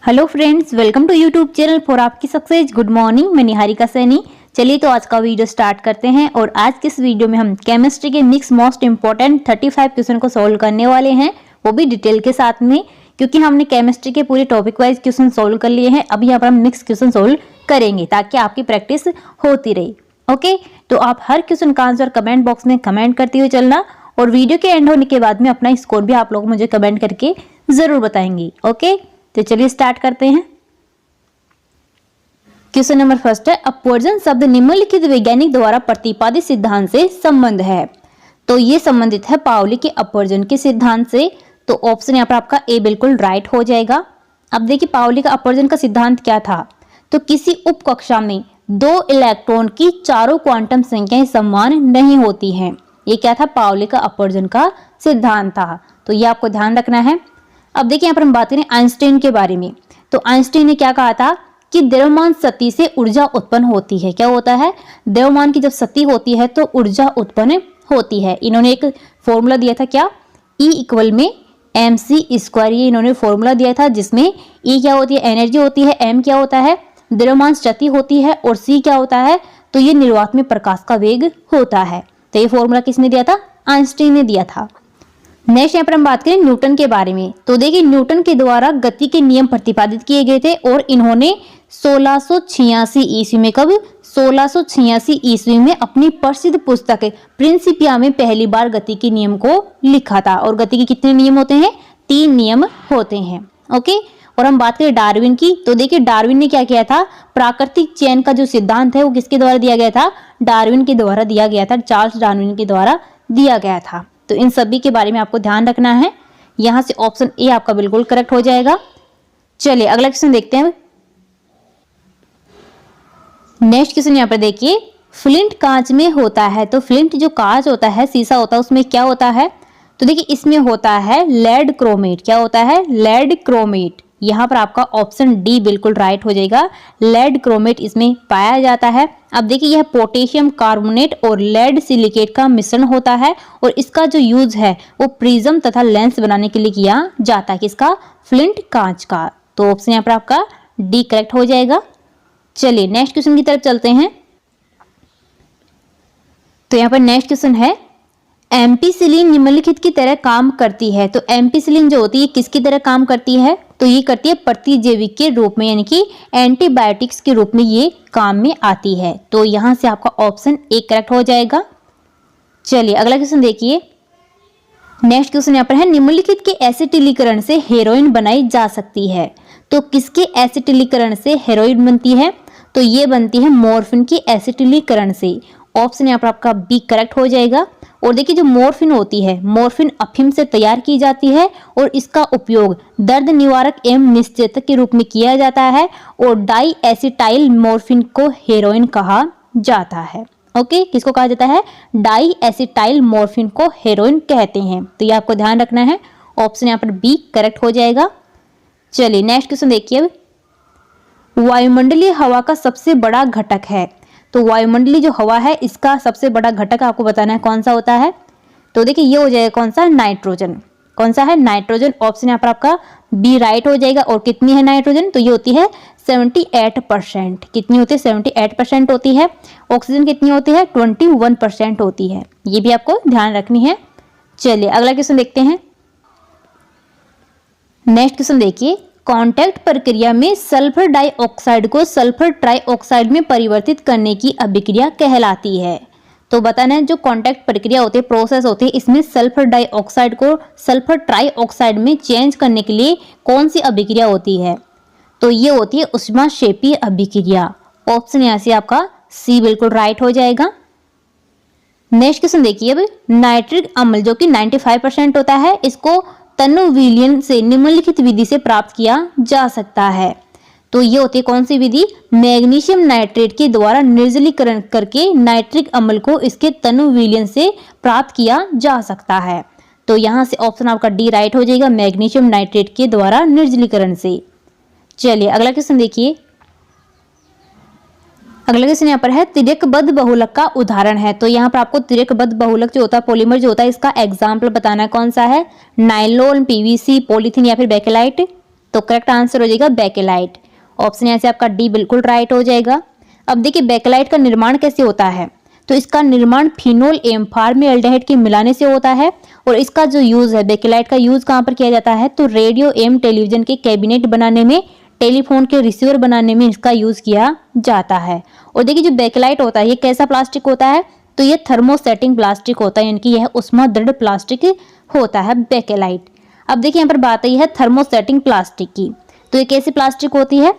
Hello friends, welcome to YouTube channel for आपकी success. Good morning, मैं निहारिका सैनी। चलिए तो आज का वीडियो स्टार्ट करते हैं। और आज के इस वीडियो में हम केमिस्ट्री के मिक्स मोस्ट इंपॉर्टेंट 35 क्वेश्चन को सोल्व करने वाले हैं, वो भी डिटेल के साथ में, क्योंकि हमने केमिस्ट्री के पूरे टॉपिक वाइज क्वेश्चन सोल्व कर लिए हैं। अब यहाँ पर हम मिक्स क्वेश्चन सोल्व करेंगे ताकि आपकी प्रैक्टिस होती रही। ओके, तो आप हर क्वेश्चन का आंसर कमेंट बॉक्स में कमेंट करते हुए चलना, और वीडियो के एंड होने के बाद में अपना स्कोर भी आप लोग मुझे कमेंट करके जरूर बताएंगे। ओके, तो चलिए स्टार्ट करते हैं। क्वेश्चन नंबर फर्स्ट है, अपवर्जन शब्द निम्नलिखित वैज्ञानिक द्वारा प्रतिपादित सिद्धांत से संबंध है। तो ये संबंधित है पाउली के अपवर्जन के सिद्धांत से। तो ऑप्शन यहाँ पर आपका ए बिल्कुल राइट हो जाएगा। अब देखिए पाउली का अपवर्जन का सिद्धांत क्या था। तो किसी उप कक्षा में दो इलेक्ट्रॉन की चारों क्वांटम संख्याएं समान नहीं होती हैं। ये क्या था, पाउली का अपवर्जन का सिद्धांत था। तो ये आपको ध्यान रखना है। अब देखिए यहाँ पर हम बात करें आइंस्टाइन के बारे में। तो आइंस्टाइन ने क्या कहा था कि द्रव्यमान शक्ति से ऊर्जा उत्पन्न होती है। क्या होता है, द्रव्यमान की जब शक्ति होती है तो ऊर्जा उत्पन्न होती है। इन्होंने एक फॉर्मूला दिया था, क्या, E इक्वल में mc²। ये इन्होंने फॉर्मूला दिया था जिसमें E क्या होती है, एनर्जी होती है, m क्या होता है, द्रव्यमान शक्ति होती है, और c क्या होता है, तो ये निर्वात में प्रकाश का वेग होता है। तो ये फॉर्मूला किसने दिया था, आइंस्टाइन ने दिया था। नेक्स्ट यहाँ पर हम बात करें न्यूटन के बारे में। तो देखिए न्यूटन के द्वारा गति के नियम प्रतिपादित किए गए थे, और इन्होंने 1686 ईस्वी में, कब, 1686 ईस्वी में अपनी प्रसिद्ध पुस्तक प्रिंसिपिया में पहली बार गति के नियम को लिखा था। और गति के कितने नियम होते हैं, 3 नियम होते हैं। ओके, और हम बात करें डार्विन की। तो देखिए डार्विन ने क्या किया था, प्राकृतिक चयन का जो सिद्धांत है वो किसके द्वारा दिया गया था, डार्विन के द्वारा दिया गया था, चार्ल्स डार्विन के द्वारा दिया गया था। तो इन सभी के बारे में आपको ध्यान रखना है। यहां से ऑप्शन ए आपका बिल्कुल करेक्ट हो जाएगा। चलिए अगला क्वेश्चन देखते हैं। नेक्स्ट क्वेश्चन यहाँ पर देखिए, फ्लिंट कांच में होता है। तो फ्लिंट जो कांच होता है, शीशा होता है, उसमें क्या होता है, तो देखिए इसमें होता है लेड क्रोमेट। क्या होता है, लेड क्रोमेट। यहाँ पर आपका ऑप्शन डी बिल्कुल राइट हो जाएगा, लेड क्रोमेट इसमें पाया जाता है। अब देखिए यह पोटेशियम कार्बोनेट और लेड सिलिकेट का मिश्रण होता है, और इसका जो यूज है वो प्रिज्म तथा लेंस बनाने के लिए किया जाता है। किसका, फ्लिंट कांच का। तो ऑप्शन यहाँ पर आपका डी करेक्ट हो जाएगा। चलिए नेक्स्ट क्वेश्चन की तरफ चलते हैं। तो यहाँ पर नेक्स्ट क्वेश्चन है, एम्पिसिलिन निम्नलिखित की तरह काम करती है। तो एम्पिसिलिन जो होती है किसकी तरह काम करती है, तो ये करती है प्रतिजैविक के रूप में, यानी कि एंटीबायोटिक्स के रूप में ये काम में आती है। तो यहां से आपका ऑप्शन ए करेक्ट हो जाएगा। चलिए अगला क्वेश्चन देखिए। नेक्स्ट क्वेश्चन यहाँ पर है, निम्नलिखित के एसिटिलीकरण से हेरोइन बनाई जा सकती है। तो किसके एसिटिलीकरण से हेरोइन बनती है, तो ये बनती है मॉर्फिन की एसिटिलीकरण से। ऑप्शन यहाँ पर आपका बी करेक्ट हो जाएगा। और देखिए जो मॉर्फिन होती है, मॉर्फिन अफीम से तैयार की जाती है, और इसका उपयोग दर्द निवारक एवं निश्चेतक के रूप में किया जाता है, और डाई एसिटाइल मॉर्फिन को हेरोइन कहा जाता है। ओके, किसको कहा जाता है, डाई एसिटाइल मॉर्फिन को हेरोइन कहते हैं। तो ये आपको ध्यान रखना है, ऑप्शन यहाँ पर बी करेक्ट हो जाएगा। चलिए नेक्स्ट क्वेश्चन देखिए। अब वायुमंडलीय हवा का सबसे बड़ा घटक है। तो वायुमंडलीय जो हवा है इसका सबसे बड़ा घटक आपको बताना है कौन सा होता है। तो देखिए ये हो जाएगा कौन सा, नाइट्रोजन। कौन सा है, नाइट्रोजन। ऑप्शन यहाँ पर आपका बी राइट हो जाएगा। और कितनी है नाइट्रोजन, तो ये होती है 78%। कितनी होती है, 78% होती है। ऑक्सीजन कितनी होती है, 21% होती है। ये भी आपको ध्यान रखनी है। चलिए अगला क्वेश्चन देखते हैं। नेक्स्ट क्वेश्चन देखिए, कांटेक्ट प्रक्रिया में सल्फर डाइऑक्साइड को सल्फर ट्राइऑक्साइड में परिवर्तित करने की अभिक्रिया कहलाती है। तो बताना है जो कांटेक्ट प्रक्रिया होती है, प्रोसेस होती है, इसमें सल्फर डाइऑक्साइड को सल्फर ट्राइऑक्साइड में चेंज करने के लिए कौन सी अभिक्रिया होती है, तो ये होती है ऊष्माक्षेपीय अभिक्रिया। ऑप्शन यहाँ से आपका सी बिल्कुल राइट हो जाएगा। नेक्स्ट क्वेश्चन देखिए। अब नाइट्रिक अम्ल जो कि 95% होता है, इसको तनु विलयन से निम्नलिखित विधि से प्राप्त किया जा सकता है। तो ये होती है कौन सी विधि, मैग्नीशियम नाइट्रेट के द्वारा निर्जलीकरण करके नाइट्रिक अम्ल को इसके तनु विलयन से प्राप्त किया जा सकता है। तो यहाँ से ऑप्शन आपका डी राइट हो जाएगा, मैग्नीशियम नाइट्रेट के द्वारा निर्जलीकरण से। चलिए अगला क्वेश्चन देखिए। अगला क्वेश्चन यहाँ पर है, तिर्यकबद्ध बहुलक का उदाहरण है। तो यहाँ पर आपको तिर्यकबद्ध बहुलक जो होता है, पॉलीमर जो होता है, इसका एग्जाम्पल बताना है कौन सा है, नाइलॉन, पीवीसी, पॉलीथीन या फिर बेकेलाइट। तो करेक्ट आंसर हो जाएगा बेकेलाइट। ऑप्शन यहाँ से आपका डी बिल्कुल राइट हो जाएगा। अब देखिए बेकेलाइट का निर्माण कैसे होता है, तो इसका निर्माण फिनोल एवं फॉर्मल्डिहाइड के मिलाने से होता है। और इसका जो यूज है, बेकेलाइट का यूज कहाँ पर किया जाता है, तो रेडियो एवं टेलीविजन के कैबिनेट बनाने में, टेलीफोन के रिसीवर बनाने में इसका यूज किया जाता है। और देखिए जो बेकेलाइट होता है ये कैसा प्लास्टिक होता है, तो ये थर्मोसेटिंग प्लास्टिक होता है, यानी कि यह उष्मा दृढ़ प्लास्टिक होता है बेकेलाइट। अब देखिए यहाँ पर बात आई है थर्मोसेटिंग प्लास्टिक की, तो ये कैसी प्लास्टिक होती है,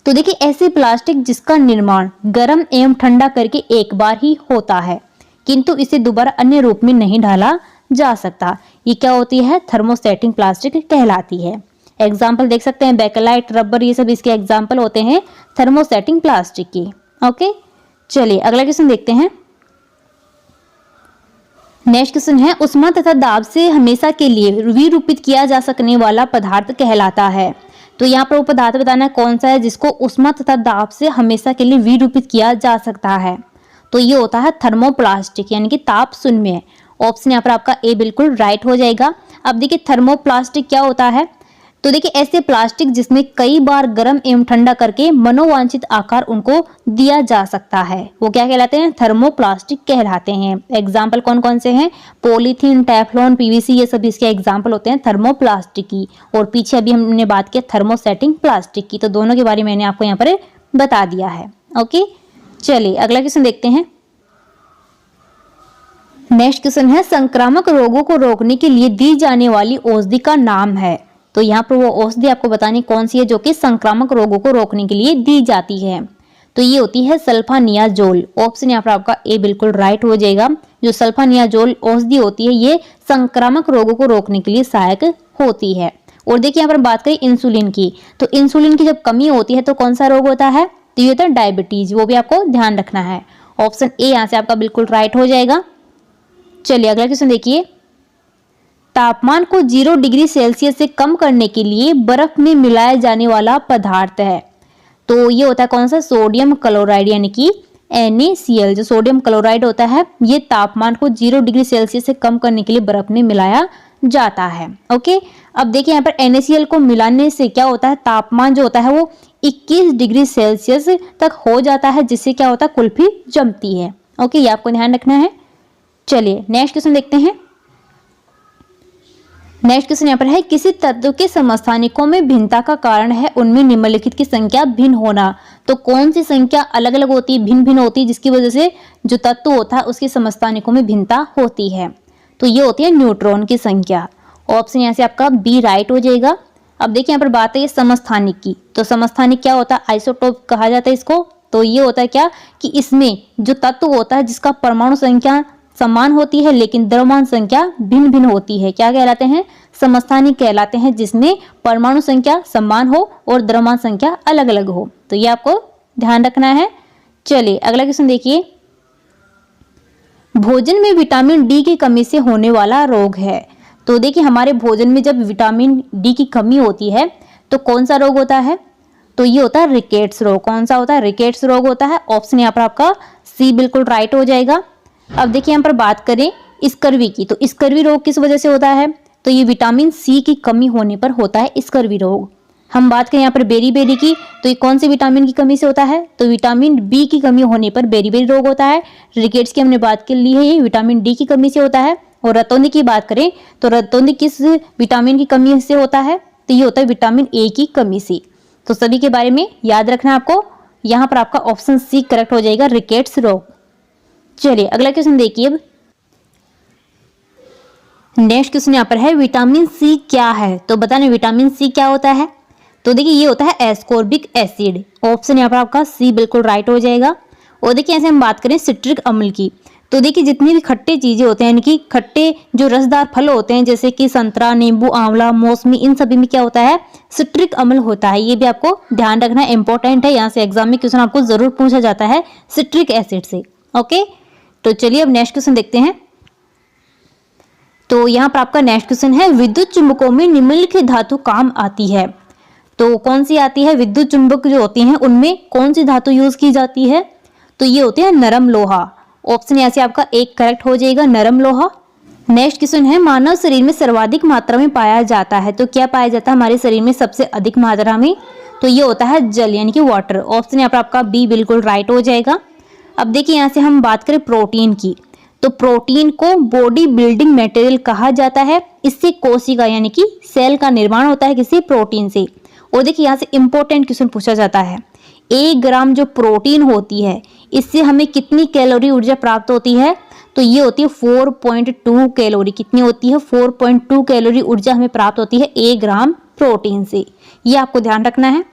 तो देखिए ऐसी प्लास्टिक जिसका निर्माण गर्म एवं ठंडा करके एक बार ही होता है, किंतु इसे दोबारा अन्य रूप में नहीं ढाला जा सकता। ये क्या होती है, थर्मोसेटिंग प्लास्टिक कहलाती है। एग्जाम्पल देख सकते हैं बेकेलाइट, रबर, ये सब इसके एग्जाम्पल होते हैं थर्मोसेटिंग प्लास्टिक की। ओके, चलिए अगला क्वेश्चन देखते हैं। नेक्स्ट क्वेश्चन है, उष्मा तथा दाब से हमेशा के लिए विरूपित किया जा सकने वाला पदार्थ कहलाता है। तो यहाँ पर वो पदार्थ बताना है कौन सा है जिसको उष्मा तथा दाब से हमेशा के लिए विरूपित किया जा सकता है। तो ये होता है थर्मोप्लास्टिक, यानी कि ताप शून्य। ऑप्शन यहाँ पर आपका ए बिल्कुल राइट हो जाएगा। अब देखिए थर्मोप्लास्टिक क्या होता है, तो देखिए ऐसे प्लास्टिक जिसमें कई बार गर्म एवं ठंडा करके मनोवांछित आकार उनको दिया जा सकता है, वो क्या कहलाते हैं, थर्मोप्लास्टिक कहलाते हैं। एग्जाम्पल कौन कौन से हैं, पॉलीथीन, टेफ्लॉन, पीवीसी, ये सभी इसके एग्जाम्पल होते हैं थर्मोप्लास्टिक की। और पीछे अभी हमने बात की थर्मोसेटिंग प्लास्टिक की, तो दोनों के बारे में मैंने आपको यहाँ पर बता दिया है। ओके, चलिए अगला क्वेश्चन देखते हैं। नेक्स्ट क्वेश्चन है, संक्रामक रोगों को रोकने के लिए दी जाने वाली औषधि का नाम है। तो यहाँ पर वो औषधि आपको बतानी कौन सी है जो कि संक्रामक रोगों को रोकने के लिए दी जाती है। तो ये होती है सल्फानियाजोल। ऑप्शन यहाँ पर आपका ए बिल्कुल राइट हो जाएगा। जो सल्फानियाजोल औषधि होती है ये संक्रामक रोगों को रोकने के लिए सहायक होती है। और देखिए यहाँ पर बात करें इंसुलिन की, तो इंसुलिन की जब कमी होती है तो कौन सा रोग होता है, तो ये होता है डायबिटीज, वो भी आपको ध्यान रखना है। ऑप्शन ए यहाँ से आपका बिल्कुल राइट हो जाएगा। चलिए अगला क्वेश्चन देखिए, तापमान को 0 डिग्री सेल्सियस से कम करने के लिए बर्फ में मिलाया जाने वाला पदार्थ है। तो ये होता है कौन सा, सोडियम क्लोराइड, यानी कि NaCl। जो सोडियम क्लोराइड होता है ये तापमान को 0 डिग्री सेल्सियस से कम करने के लिए बर्फ में मिलाया जाता है। ओके, अब देखिए यहाँ पर NaCl को मिलाने से क्या होता है, तापमान जो होता है वो 21 डिग्री सेल्सियस तक हो जाता है, जिससे क्या होता है, कुल्फी जमती है। ओके, ये आपको ध्यान रखना है। चलिए नेक्स्ट क्वेश्चन देखते हैं। नेक्स्ट क्वेश्चन यहाँ पर है, किसी तत्व के समस्थानिकों में भिन्नता का कारण है उनमें निम्नलिखित की संख्या भिन्न होना। तो कौन सी संख्या अलग अलग होती है, भिन्न भिन्न होती है, जिसकी वजह से जो तत्व होता है उसके समस्थानिकों में भिन्नता होती है। तो ये होती है न्यूट्रॉन की संख्या। ऑप्शन यहाँ से आपका बी राइट हो जाएगा। अब देखिए यहाँ पर बात है समस्थानिक की, तो समस्थानिक क्या होता है, आइसोटोप कहा जाता है इसको। तो ये होता है क्या कि इसमें जो तत्व होता है जिसका परमाणु संख्या समान होती है लेकिन द्रव्यमान संख्या भिन्न भिन्न होती है, क्या कहलाते हैं, समस्थानिक कहलाते हैं, जिसमें परमाणु संख्या समान हो और द्रव्यमान संख्या अलग अलग हो। तो ये आपको ध्यान रखना है। चलिए अगला क्वेश्चन देखिए, भोजन में विटामिन डी की कमी से होने वाला रोग है। तो देखिए हमारे भोजन में जब विटामिन डी की कमी होती है तो कौन सा रोग होता है, तो ये होता है रिकेट्स रोग। कौन सा होता है, रिकेट्स रोग होता है। ऑप्शन यहाँ पर आपका सी बिल्कुल राइट हो जाएगा। अब देखिए यहाँ पर बात करें स्कर्वी की, तो स्कर्वी रोग किस वजह से होता है, तो ये विटामिन सी की कमी होने पर होता है स्कर्वी रोग। हम बात करें यहाँ पर बेरी की, तो ये कौन से विटामिन की कमी से होता है, तो विटामिन बी की कमी होने पर बेरी रोग होता है। रिकेट्स की हमने बात कर ली है, ये विटामिन डी की कमी से होता है। और रतौंधी की बात करें तो रतौंधी किस विटामिन की कमी से होता है, तो ये होता है विटामिन ए की कमी से। तो सभी के बारे में याद रखना आपको। यहाँ पर आपका ऑप्शन सी करेक्ट हो जाएगा, रिकेट्स रोग। चलिए अगला क्वेश्चन देखिए। अब नेक्स्ट क्वेश्चन यहाँ पर है, विटामिन सी क्या है, तो बताने विटामिन सी क्या होता है। तो देखिए ये होता है एस्कॉर्बिक एसिड। ऑप्शन यहाँ पर आपका सी बिल्कुल राइट हो जाएगा। और देखिए ऐसे हम बात करें सिट्रिक अम्ल की, तो देखिए जितनी भी खट्टे चीजें होते हैं, यानी कि खट्टे जो रसदार फल होते हैं जैसे कि संतरा, नींबू, आंवला, मौसमी, इन सभी में क्या होता है, सिट्रिक अम्ल होता है। ये भी आपको ध्यान रखना है, इंपॉर्टेंट है। यहाँ से एग्जाम में क्वेश्चन आपको जरूर पूछा जाता है सिट्रिक एसिड से। ओके, तो चलिए अब नेक्स्ट क्वेश्चन देखते हैं। तो यहाँ पर आपका नेक्स्ट क्वेश्चन है, विद्युत चुंबकों में निम्नलिखित धातु काम आती है। तो कौन सी आती है, विद्युत चुंबक जो होती हैं उनमें कौन सी धातु यूज की जाती है, तो ये होते हैं नरम लोहा। ऑप्शन यहाँ से आपका एक करेक्ट हो जाएगा, नरम लोहा। नेक्स्ट क्वेश्चन है मानव शरीर में सर्वाधिक मात्रा में पाया जाता है, तो क्या पाया जाता है हमारे शरीर में सबसे अधिक मात्रा में? तो ये होता है जल यानी कि वाटर। ऑप्शन यहाँ पर आपका बी बिल्कुल राइट हो जाएगा। अब देखिए यहाँ से हम बात करें प्रोटीन की, तो प्रोटीन को बॉडी बिल्डिंग मटेरियल कहा जाता है। इससे कोशिका यानी कि सेल का निर्माण होता है किसी प्रोटीन से। और देखिए यहाँ से इंपॉर्टेंट क्वेश्चन पूछा जाता है, 1 ग्राम जो प्रोटीन होती है इससे हमें कितनी कैलोरी ऊर्जा प्राप्त होती है? तो ये होती है 4.2 कैलोरी। कितनी होती है? 4.2 कैलोरी ऊर्जा हमें प्राप्त होती है 1 ग्राम प्रोटीन से। ये आपको ध्यान रखना है।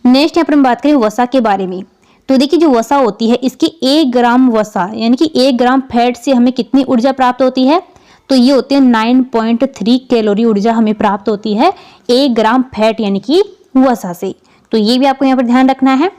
नेक्स्ट यहाँ पर हम बात करें वसा के बारे में, तो देखिए जो वसा होती है इसकी 1 ग्राम वसा यानी कि 1 ग्राम फैट से हमें कितनी ऊर्जा प्राप्त होती है? तो ये होती है 9.3 कैलोरी ऊर्जा हमें प्राप्त होती है 1 ग्राम फैट यानी कि वसा से। तो ये भी आपको यहाँ पर ध्यान रखना है।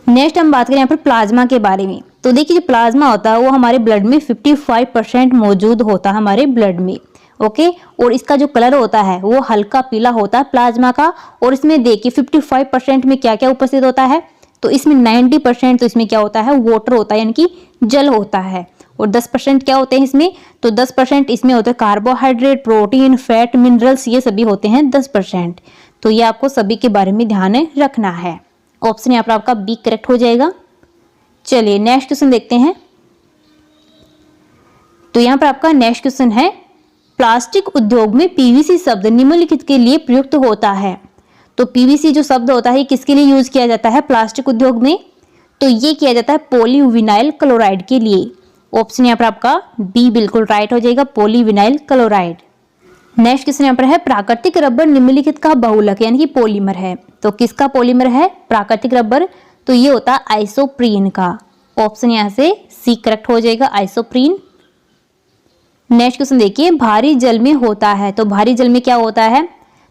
नेक्स्ट हम बात करें यहाँ पर प्लाज्मा के बारे में, तो देखिए जो प्लाज्मा होता है वो हमारे ब्लड में 55% मौजूद होता है हमारे ब्लड में। ओके, और इसका जो कलर होता है वो हल्का पीला होता है प्लाज्मा का। और इसमें देखिए 55% में क्या क्या उपस्थित होता है? तो इसमें 90% तो इसमें क्या होता है? वाटर होता है यानी कि जल होता है। और 10% क्या होते हैं इसमें? तो 10% इसमें होते हैं कार्बोहाइड्रेट, प्रोटीन, फैट, मिनरल्स, ये सभी होते हैं 10%। तो ये आपको सभी के बारे में ध्यान रखना है। ऑप्शन यहाँ पर आपका बी करेक्ट हो जाएगा। चलिए नेक्स्ट क्वेश्चन देखते हैं। तो यहाँ पर आपका नेक्स्ट क्वेश्चन है प्लास्टिक उद्योग में पीवीसी शब्द निम्नलिखित के लिए प्रयुक्त होता है। तो पीवीसी जो शब्द होता है किसके लिए यूज किया जाता है प्लास्टिक उद्योग में? तो ये किया जाता है पॉलीविनाइल क्लोराइड के लिए। ऑप्शन यहाँ पर आपका बी बिल्कुल राइट हो जाएगा, पॉलीविनाइल क्लोराइड। नेक्स्ट क्वेश्चन यहाँ पर है प्राकृतिक रबर निम्नलिखित का बहुलक यानी कि पॉलीमर है। तो किसका पॉलीमर है प्राकृतिक रबर? तो ये होता है आइसोप्रीन का। ऑप्शन यहाँ से सी करेक्ट हो जाएगा, आइसोप्रीन। नेक्स्ट क्वेश्चन देखिए भारी जल में होता है, तो भारी जल में क्या होता है?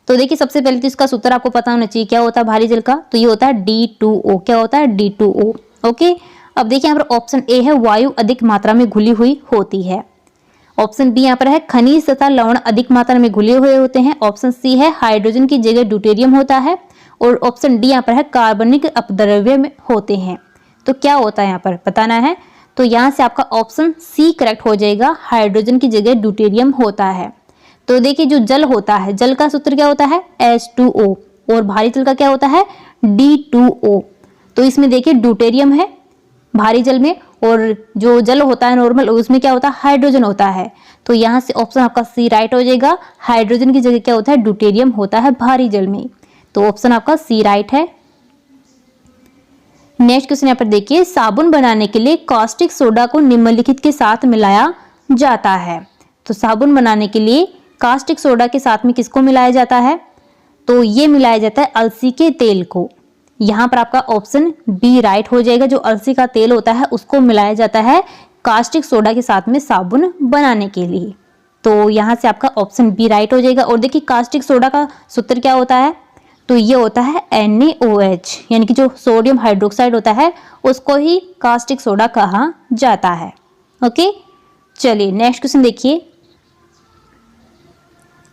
तो देखिए सबसे पहले तो इसका सूत्र आपको पता होना चाहिए, क्या होता है भारी जल का? तो ये होता है D2O। क्या होता है? D2O। ओके, अब देखिए यहाँ पर ऑप्शन ए है वायु अधिक मात्रा में घुली हुई होती है। ऑप्शन बी यहाँ पर है खनिज तथा लवण अधिक मात्रा में घुले हुए होते हैं। ऑप्शन सी है हाइड्रोजन की जगह ड्यूटेरियम होता है। और ऑप्शन डी यहाँ पर है कार्बनिक अपद्रव्य में होते हैं। तो क्या होता है यहाँ पर बताना है। तो यहाँ से आपका ऑप्शन सी करेक्ट हो जाएगा, हाइड्रोजन की जगह ड्यूटेरियम होता है। तो देखिए जो जल होता है, जल का सूत्र क्या होता है? H2O। और भारी जल का क्या होता है? D2O। तो इसमें देखिए ड्यूटेरियम है भारी जल में, और जो जल होता है नॉर्मल उसमें क्या होता है? हाइड्रोजन होता है। तो यहाँ से ऑप्शन आपका सी राइट हो जाएगा, हाइड्रोजन की जगह क्या होता है? ड्यूटेरियम होता है भारी जल में। तो ऑप्शन आपका सी राइट है। नेक्स्ट क्वेश्चन यहाँ पर देखिए साबुन बनाने के लिए कास्टिक सोडा को निम्नलिखित के साथ मिलाया जाता है। तो साबुन बनाने के लिए कास्टिक सोडा के साथ में किसको मिलाया जाता है? तो ये मिलाया जाता है अलसी के तेल को। यहाँ पर आपका ऑप्शन बी राइट हो जाएगा, जो अलसी का तेल होता है उसको मिलाया जाता है कास्टिक सोडा के साथ में साबुन बनाने के लिए। तो यहाँ से आपका ऑप्शन बी राइट हो जाएगा। और देखिए कास्टिक सोडा का सूत्र क्या होता है? तो ये होता है NaOH, यानी कि जो सोडियम हाइड्रोक्साइड होता है उसको ही कास्टिक सोडा कहा जाता है। ओके, चलिए नेक्स्ट क्वेश्चन देखिए।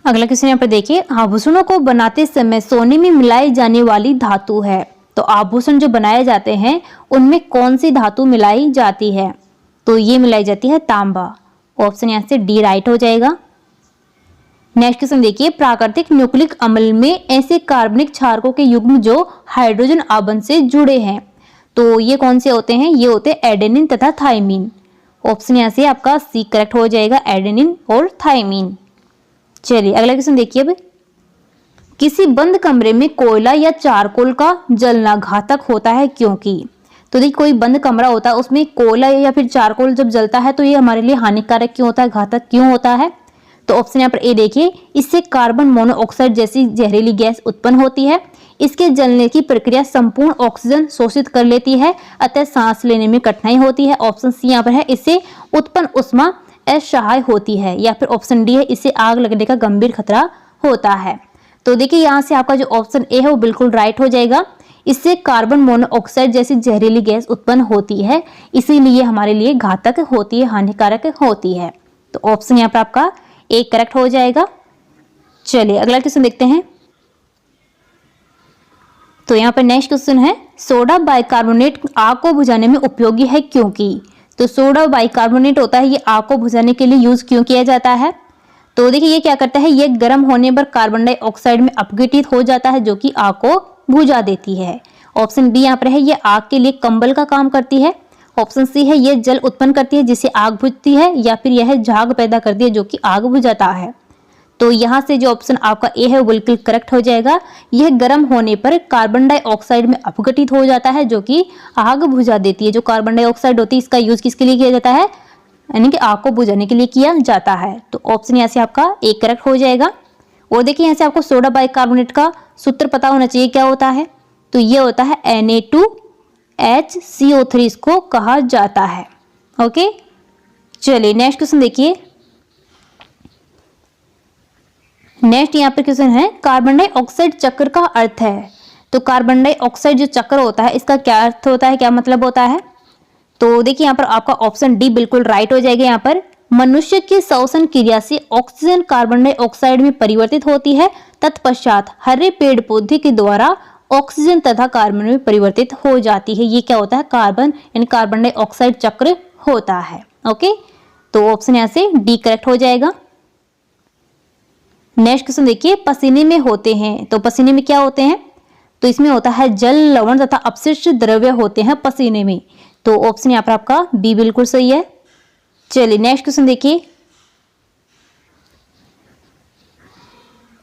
अगला क्वेश्चन यहाँ पर देखिए आभूषणों को बनाते समय सोने में मिलाई जाने वाली धातु है। तो आभूषण जो बनाए जाते हैं उनमें कौन सी धातु मिलाई जाती है? तो ये मिलाई जाती है तांबा। ऑप्शन यहाँ से डी राइट हो जाएगा। नेक्स्ट क्वेश्चन देखिए प्राकृतिक न्यूक्लिक अम्ल में ऐसे कार्बनिक क्षारकों के युग्म जो हाइड्रोजन आबंध से जुड़े हैं, तो ये कौन से होते हैं? ये होते हैं एडेनिन तथा थाइमिन। ऑप्शन यहाँ से आपका सी करेक्ट हो जाएगा, एडेनिन और थाइमिन। चलिए अगला क्वेश्चन देखिए। अब किसी बंद कमरे में कोयला या चारकोल का जलना घातक होता है क्योंकि? तो देखिए कोई बंद कमरा होता है उसमें कोयला या फिर चारकोल जब जलता है तो ये हमारे लिए हानिकारक क्यों होता है, घातक क्यों होता है? तो ऑप्शन यहाँ पर ए देखिए इससे कार्बन मोनोऑक्साइड जैसी जहरीली गैस उत्पन्न होती है। इसके जलने की प्रक्रिया संपूर्ण ऑक्सीजन शोषित कर लेती है, अतः सांस लेने में कठिनाई होती है। ऑप्शन सी यहाँ पर है इससे उत्पन्न उष्मा असह्य होती है। या फिर ऑप्शन डी है इससे आग लगने का गंभीर खतरा होता है। तो देखिए यहाँ से आपका जो ऑप्शन ए है वो बिल्कुल राइट हो जाएगा। इससे कार्बन मोनोऑक्साइड जैसी जहरीली गैस उत्पन्न होती है, इसीलिए हमारे लिए घातक होती है, हानिकारक होती है। तो ऑप्शन यहाँ पर आपका एक करेक्ट हो जाएगा। चलिए अगला क्वेश्चन देखते हैं। तो यहाँ पर नेक्स्ट क्वेश्चन है सोडा बाइकार्बोनेट आग को बुझाने में उपयोगी है क्योंकि? तो सोडा बाइकार्बोनेट होता है ये आग को बुझाने के लिए यूज क्यों किया जाता है? तो देखिए ये क्या करता है, ये गर्म होने पर कार्बन डाइऑक्साइड में अपघटित हो जाता है जो कि आग को बुझा देती है। ऑप्शन बी यहाँ पर है, ये आग के लिए कंबल का काम करती है। ऑप्शन सी है, ये जल उत्पन्न करती है जिससे आग बुझती है, या फिर यह झाग पैदा करती है जो कि आग बुझाता है। तो यहाँ से जो ऑप्शन आपका ए है वो बिल्कुल करेक्ट हो जाएगा। यह गर्म होने पर कार्बन डाइऑक्साइड में अपघटित हो जाता है जो कि आग बुझा देती है। जो कार्बन डाइऑक्साइड होती है इसका यूज किसके लिए किया जाता है, यानी कि आग को बुझाने के लिए किया जाता है। तो ऑप्शन यहाँ से आपका ए करेक्ट हो जाएगा। और देखिए यहाँ से आपको सोडा बाइकार्बोनेट का सूत्र पता होना चाहिए क्या होता है, तो ये होता है Na2HCO3 इसको कहा जाता है। ओके, चलिए नेक्स्ट क्वेश्चन देखिए। नेक्स्ट यहाँ पर क्वेश्चन है, कार्बन डाइऑक्साइड चक्र का अर्थ है। तो कार्बन डाइऑक्साइड जो चक्र होता है इसका क्या अर्थ होता है, क्या मतलब होता है। तो देखिए यहाँ पर आपका ऑप्शन डी बिल्कुल राइट हो जाएगा। यहाँ पर मनुष्य की श्वसन क्रिया से ऑक्सीजन कार्बन डाइऑक्साइड में परिवर्तित होती है, तत्पश्चात हरे पेड़ पौधे के द्वारा ऑक्सीजन तथा कार्बन में परिवर्तित हो जाती है। ये क्या होता है, कार्बन यानी कार्बन डाइऑक्साइड चक्र होता है। ओके, तो ऑप्शन यहाँ से डी करेक्ट हो जाएगा। नेक्स्ट क्वेश्चन देखिए, पसीने में होते हैं। तो पसीने में क्या होते हैं, तो इसमें होता है जल, लवण तथा अपशिष्ट द्रव्य होते हैं पसीने में। तो ऑप्शन यहाँ पर आपका बी बिल्कुल सही है। चलिए नेक्स्ट क्वेश्चन देखिए।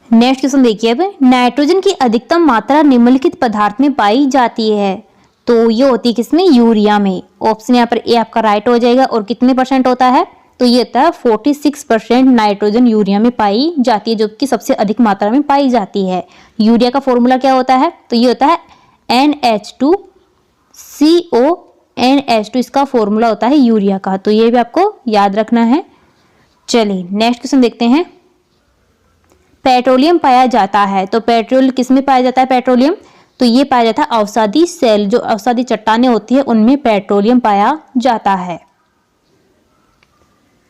नेक्स्ट क्वेश्चन देखिए, अब नाइट्रोजन की अधिकतम मात्रा निम्नलिखित पदार्थ में पाई जाती है। तो ये होती है किसमें, यूरिया में। ऑप्शन यहाँ पर ए आपका राइट हो जाएगा। और कितने परसेंट होता है, तो ये होता है 46% नाइट्रोजन यूरिया में पाई जाती है, जो कि सबसे अधिक मात्रा में पाई जाती है। यूरिया का फॉर्मूला क्या होता है, तो ये होता है NH2CO, इसका फॉर्मूला होता है यूरिया का। तो ये भी आपको याद रखना है। चलिए नेक्स्ट क्वेश्चन देखते हैं। पेट्रोलियम पाया जाता है। तो पेट्रोल किस में पाया जाता है, पेट्रोलियम, तो ये पाया जाता है अवसादी सेल, जो अवसादी चट्टानें होती है उनमें पेट्रोलियम पाया जाता है।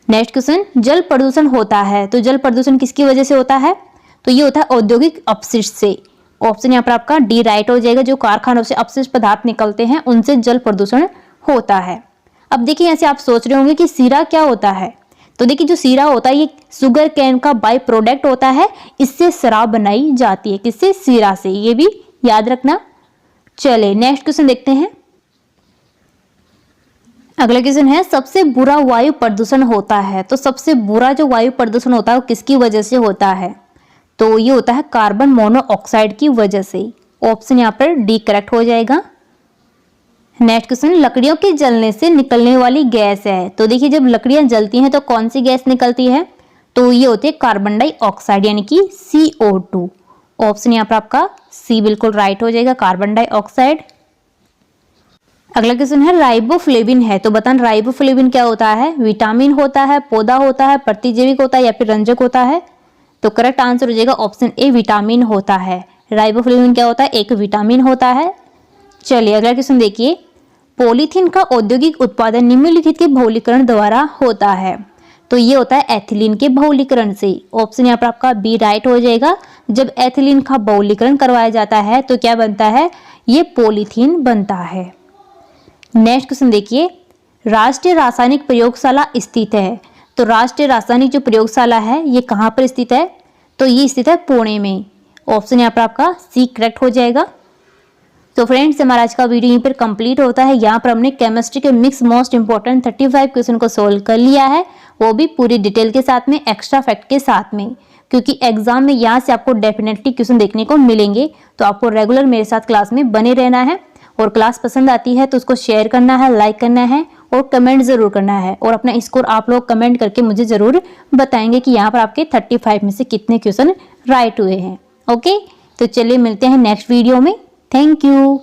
नेक्स्ट क्वेश्चन, जल प्रदूषण होता है। तो जल प्रदूषण किसकी वजह से होता है, तो ये होता है औद्योगिक अपशिष्ट से। ऑप्शन यहाँ पर आपका डी राइट हो जाएगा। जो कारखानों से अपशिष्ट पदार्थ निकलते हैं उनसे जल प्रदूषण होता है। अब देखिए यहाँ से आप सोच रहे होंगे कि सीरा क्या होता है। तो देखिए जो सीरा होता है ये शुगर कैन का बाई प्रोडक्ट होता है, इससे शराब बनाई जाती है। किससे, सीरा से, ये भी याद रखना। चले नेक्स्ट क्वेश्चन देखते हैं। अगला क्वेश्चन है, सबसे बुरा वायु प्रदूषण होता है। तो सबसे बुरा जो वायु प्रदूषण होता है वो किसकी वजह से होता है, तो ये होता है कार्बन मोनोऑक्साइड की वजह से। ऑप्शन यहाँ पर डी करेक्ट हो जाएगा। नेक्स्ट क्वेश्चन, लकड़ियों के जलने से निकलने वाली गैस है। तो देखिए जब लकड़ियां जलती हैं तो कौन सी गैस निकलती है, तो ये होती है कार्बन डाइऑक्साइड यानी कि CO2। ऑप्शन यहाँ पर आपका सी बिल्कुल राइट हो जाएगा, कार्बन डाइऑक्साइड। अगला क्वेश्चन है, राइबोफ्लेविन है। तो बताना राइबोफ्लेविन क्या होता है, विटामिन होता है, पौधा होता है, प्रतिजैविक होता है या फिर रंजक होता है। तो करेक्ट आंसर हो जाएगा ऑप्शन ए, विटामिन होता है। राइबोफ्लेविन क्या होता है, एक विटामिन होता है। चलिए अगला क्वेश्चन देखिए, पॉलीथीन का औद्योगिक उत्पादन निम्नलिखित के बहुलीकरण द्वारा होता है। तो ये होता है एथिलीन के बहुलीकरण से। ऑप्शन यहाँ पर आपका बी राइट हो जाएगा। जब एथिलीन का बहुलीकरण करवाया जाता है तो क्या बनता है, ये पॉलीथीन बनता है। नेक्स्ट क्वेश्चन देखिए, राष्ट्रीय रासायनिक प्रयोगशाला स्थित है। तो राष्ट्रीय रासायनिक जो प्रयोगशाला है ये कहाँ पर स्थित है, तो ये स्थित है पुणे में। ऑप्शन यहाँ पर आपका सी करेक्ट हो जाएगा। तो फ्रेंड्स हमारा आज का वीडियो यहीं पर कंप्लीट होता है। यहाँ पर हमने केमिस्ट्री के मिक्स मोस्ट इंपॉर्टेंट 35 क्वेश्चन को सोल्व कर लिया है, वो भी पूरी डिटेल के साथ में, एक्स्ट्रा फैक्ट के साथ में, क्योंकि एग्जाम में यहाँ से आपको डेफिनेटली क्वेश्चन देखने को मिलेंगे। तो आपको रेगुलर मेरे साथ क्लास में बने रहना है। और क्लास पसंद आती है तो उसको शेयर करना है, लाइक करना है और कमेंट जरूर करना है। और अपना स्कोर आप लोग कमेंट करके मुझे जरूर बताएंगे कि यहाँ पर आपके 35 में से कितने क्वेश्चन राइट हुए हैं। ओके, तो चलिए मिलते हैं नेक्स्ट वीडियो में। Thank you.